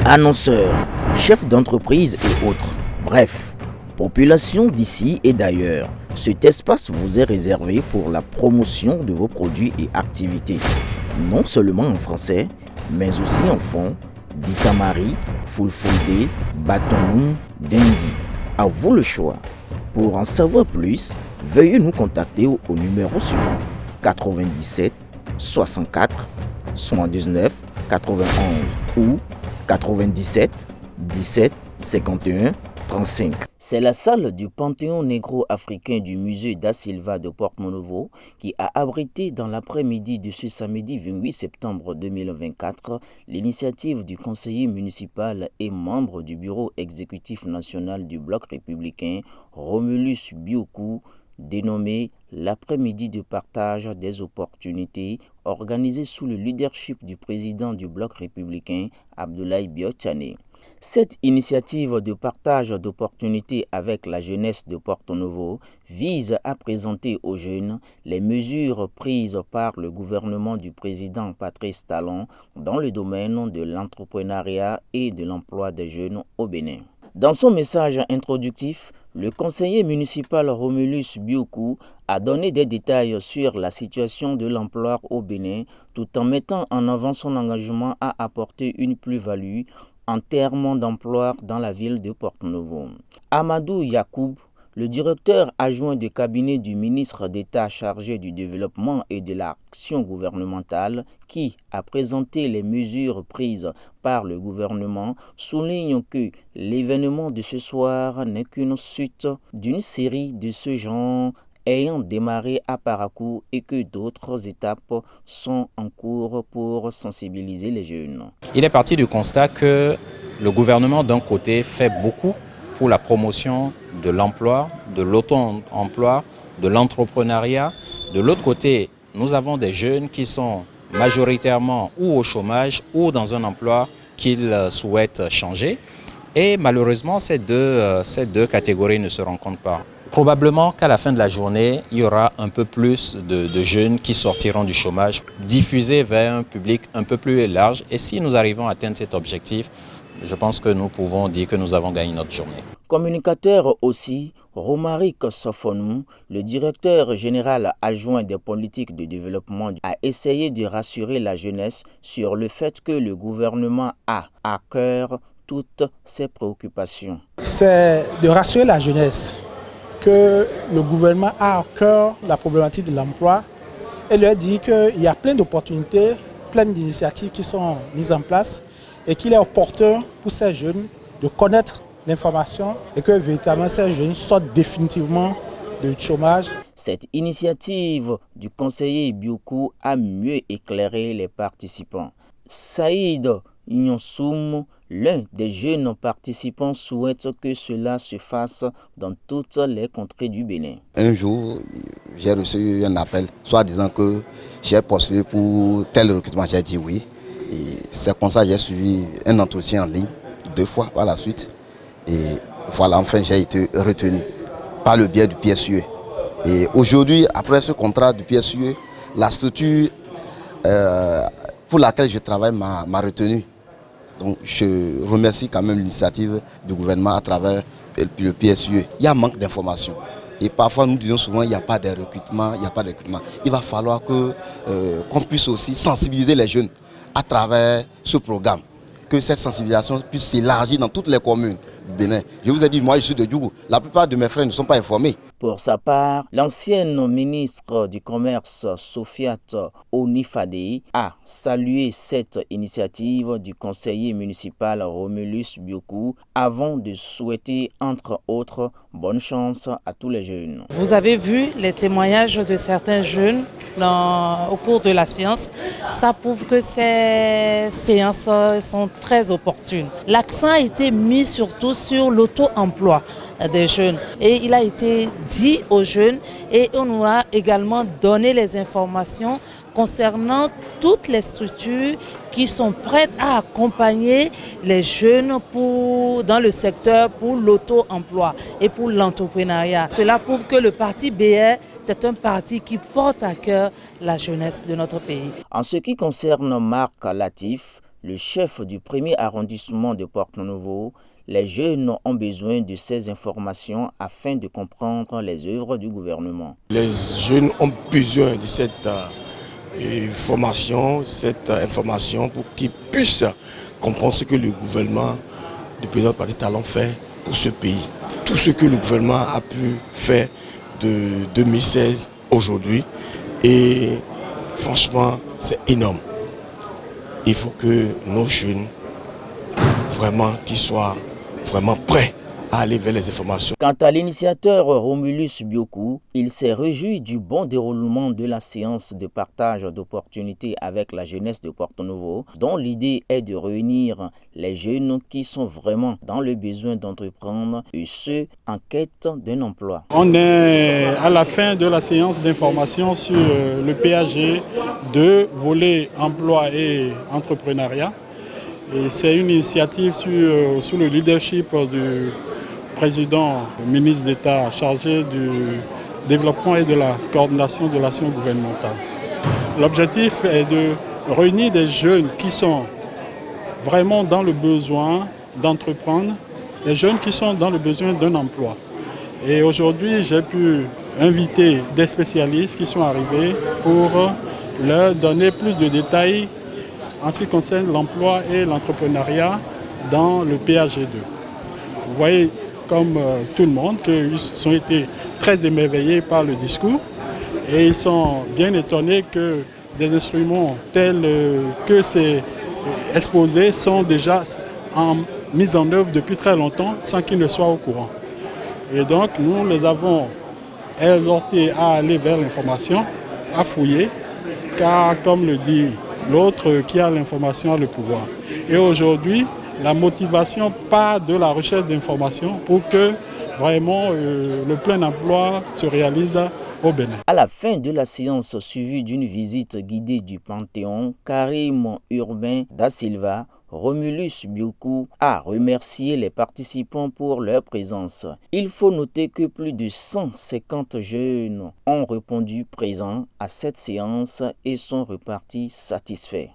Annonceurs, chefs d'entreprise et autres. Bref, population d'ici et d'ailleurs. Cet espace vous est réservé pour la promotion de vos produits et activités. Non seulement en français, mais aussi en fond, Ditamari, Fulfulde, Batonou, Dendi. À vous le choix. Pour en savoir plus, veuillez nous contacter au numéro suivant 97 64 79 91 ou 97 17 51 35. C'est la salle du Panthéon négro-africain du musée Da Silva de Porto-Novo qui a abrité dans l'après-midi de ce samedi 28 septembre 2024 l'initiative du conseiller municipal et membre du bureau exécutif national du bloc républicain Romulus Biokou, dénommé l'après-midi de partage des opportunités, organisé sous le leadership du président du bloc républicain Abdoulaye Biotchane. Cette initiative de partage d'opportunités avec la jeunesse de Porto-Novo vise à présenter aux jeunes les mesures prises par le gouvernement du président Patrice Talon dans le domaine de l'entrepreneuriat et de l'emploi des jeunes au Bénin. Dans son message introductif, le conseiller municipal Romulus Biokou a donné des détails sur la situation de l'emploi au Bénin tout en mettant en avant son engagement à apporter une plus-value en termes d'emploi dans la ville de Porto-Novo. Amadou Yacoub, le directeur adjoint de cabinet du ministre d'État chargé du développement et de l'action gouvernementale, qui a présenté les mesures prises par le gouvernement, souligne que l'événement de ce soir n'est qu'une suite d'une série de ce genre ayant démarré à Parakou et que d'autres étapes sont en cours pour sensibiliser les jeunes. Il est parti du constat que le gouvernement d'un côté fait beaucoup pour la promotion de l'emploi, de l'auto-emploi, de l'entrepreneuriat. De l'autre côté, nous avons des jeunes qui sont majoritairement ou au chômage ou dans un emploi qu'ils souhaitent changer. Et malheureusement, ces deux catégories ne se rencontrent pas. Probablement qu'à la fin de la journée, il y aura un peu plus de jeunes qui sortiront du chômage, diffusés vers un public un peu plus large. Et si nous arrivons à atteindre cet objectif, je pense que nous pouvons dire que nous avons gagné notre journée. Communicateur aussi, Romaric Sofonou, le directeur général adjoint des politiques de développement, a essayé de rassurer la jeunesse sur le fait que le gouvernement a à cœur toutes ses préoccupations. C'est de rassurer la jeunesse que le gouvernement a à cœur la problématique de l'emploi et leur dire qu'il y a plein d'opportunités, plein d'initiatives qui sont mises en place et qu'il est opportun pour ces jeunes de connaître l'information et que véritablement ces jeunes sortent définitivement du chômage. Cette initiative du conseiller Biokou a mieux éclairé les participants. Saïd Nyonsoum, l'un des jeunes participants, souhaite que cela se fasse dans toutes les contrées du Bénin. Un jour, j'ai reçu un appel, soit disant que j'ai postulé pour tel recrutement. J'ai dit oui. Et c'est comme ça que j'ai suivi un entretien en ligne 2 fois par la suite. Et voilà, enfin j'ai été retenu par le biais du PSUE. Et aujourd'hui, après ce contrat du PSUE, la structure pour laquelle je travaille m'a retenu. Donc je remercie quand même l'initiative du gouvernement à travers le PSUE. Il y a un manque d'informations. Et parfois nous disons souvent qu'il n'y a pas de recrutement, Il va falloir qu'on puisse aussi sensibiliser les jeunes à travers ce programme. Que cette sensibilisation puisse s'élargir dans toutes les communes du Bénin. Je vous ai dit, moi je suis de Djougou. La plupart de mes frères ne sont pas informés. Pour sa part, l'ancienne ministre du Commerce, Sofiat Onifade, a salué cette initiative du conseiller municipal Romulus Biokou avant de souhaiter, entre autres, bonne chance à tous les jeunes. Vous avez vu les témoignages de certains jeunes au cours de la séance. Ça prouve que ces séances sont très opportunes. L'accent a été mis surtout sur l'auto-emploi des jeunes. Et il a été dit aux jeunes et on nous a également donné les informations concernant toutes les structures qui sont prêtes à accompagner les jeunes dans le secteur pour l'auto-emploi et pour l'entrepreneuriat. Cela prouve que le parti BR est un parti qui porte à cœur la jeunesse de notre pays. En ce qui concerne Marc Latif, le chef du premier arrondissement de Porto-Novo, les jeunes ont besoin de ces informations afin de comprendre les œuvres du gouvernement. Les jeunes ont besoin de cette formation, cette information pour qu'ils puissent comprendre ce que le gouvernement du président Patrice Talon fait pour ce pays. Tout ce que le gouvernement a pu faire de 2016 aujourd'hui, et franchement c'est énorme. Il faut que nos jeunes vraiment qu'ils soient vraiment prêts à aller vers les informations. Quant à l'initiateur Romulus Bioku, il s'est réjoui du bon déroulement de la séance de partage d'opportunités avec la jeunesse de Porto-Novo, dont l'idée est de réunir les jeunes qui sont vraiment dans le besoin d'entreprendre et ceux en quête d'un emploi. On est à la fin de la séance d'information sur le PAG 2, volet emploi et entrepreneuriat. Et c'est une initiative sous le leadership du président, ministre d'État chargé du développement et de la coordination de l'action gouvernementale. L'objectif est de réunir des jeunes qui sont vraiment dans le besoin d'entreprendre, des jeunes qui sont dans le besoin d'un emploi. Et aujourd'hui, j'ai pu inviter des spécialistes qui sont arrivés pour leur donner plus de détails en ce qui concerne l'emploi et l'entrepreneuriat dans le PAG 2. Vous voyez, comme tout le monde, qu'ils ont été très émerveillés par le discours et ils sont bien étonnés que des instruments tels que ces exposés sont déjà mis en œuvre depuis très longtemps sans qu'ils ne soient au courant. Et donc nous les avons exhortés à aller vers l'information, à fouiller, car comme le dit l'autre, qui a l'information a le pouvoir. Et aujourd'hui, la motivation part de la recherche d'informations pour que vraiment le plein emploi se réalise au Bénin. À la fin de la séance suivie d'une visite guidée du Panthéon, Karim Urbain da Silva, Romulus Bioku a remercié les participants pour leur présence. Il faut noter que plus de 150 jeunes ont répondu présents à cette séance et sont repartis satisfaits.